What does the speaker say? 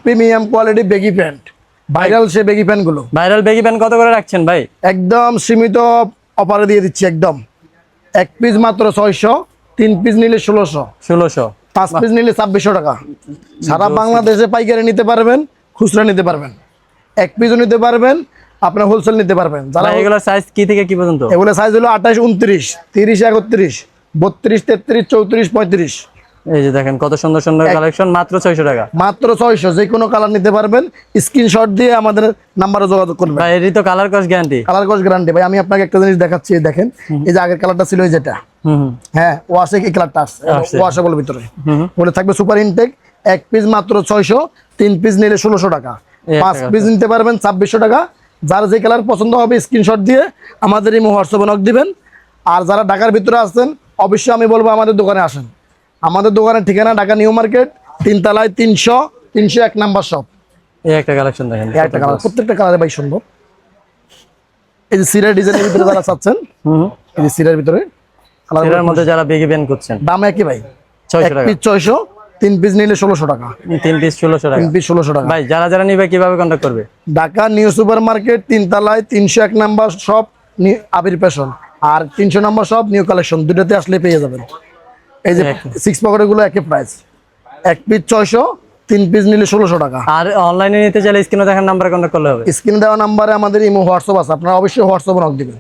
Premium quality baggy pant, viral সে baggy pant গুলো। Viral baggy pant কত করে রাখছেন ভাই? একদম সীমিত অফারে দিয়ে দিচ্ছি একদম। এক পিস মাত্র 600, 3 পিস নিলে 1600, 5 পিস নিলে 2600 টাকা। সারা বাংলাদেশে পাইকারি নিতে পারবেন, খুচরা নিতে পারবেন, এক পিসও নিতে পারবেন, আপনার হোলসেল নিতে পারবেন। যারা এগুলোর সাইজ কি থেকে কি পর্যন্ত? এগুলো সাইজ হলো 28, 29, 30, 31, 32, 33, 34, 35। এই যে দেখেন কত সুন্দর সুন্দর কালেকশন, মাত্র 600 টাকা। মাত্র 600, যে কোনো কালার নিতে পারবেন। স্ক্রিনশট দিয়ে আমাদের নাম্বারে যোগাযোগ করবেন। ভাই এরই তো কালার কস গ্যারান্টি? কালার কস গ্যারান্টি ভাই। আমি আপনাকে একটা জিনিস দেখাচ্ছি, দেখেন এই যে আগের কালারটা ছিল এই যেটা, হ্যাঁ ওয়াশে এই কালারটা আসছে, ওয়াশেবল ভিতরে বলে থাকবে সুপার ইনটেক। এক পিস মাত্র 600, 3 পিস নিলে 1600 টাকা, 5 পিস নিতে পারবেন 2600 টাকা। যার যে কালার পছন্দ হবে স্ক্রিনশট দিয়ে আমাদের এই হোয়াটসঅ্যাপে নক দিবেন। আর যারা ঢাকার ভিতরে আসছেন অবশ্যই আমি বলবো আমাদের দোকানে আসেন। আমাদের দোকানের ঠিকানা ঢাকা নিউ মার্কেট, 3 তলায় 301 নাম্বার শপ। এই একটা কালেকশন দেখেন, একটা কালার, প্রত্যেকটা কালারে ভাই সুন্দর। এই যে সিরার ডিজাইনের ভিতরে যারা চাচ্ছেন, এই যে সিরার ভিতরে এর মধ্যে যারা বেগি প্যান্ট করছেন, দাম একই ভাই, 600 টাকা। 600, 3 পিস নিলে 1600 টাকা। 3 পিস 1600 টাকা। 3 পিস 1600 টাকা। ভাই যারা যারা নিবে কিভাবে কন্টাক্ট করবে? ঢাকা নিউ সুপার মার্কেট, 3 তলায় 301 নাম্বার শপ, আবির ফ্যাশন। আর 300 নম্বর শপ নিউ কালেকশন, দুটোতে আসলে পেয়ে যাবেন। এই যে 6 পকেটের গুলো একই প্রাইস, এক পিস 600, 3 পিস নিলে 1600 টাকা। আর অনলাইনে নিতে চাইলে স্ক্রিনে দেখার নাম্বারে কন্টাক্ট করলে হবে। স্ক্রিনে দেওয়া নাম্বারে আমাদের ইমো হোয়াটসঅ্যাপ আছে, আপনারা অবশ্যই হোয়াটসঅ্যাপে নক দিবেন।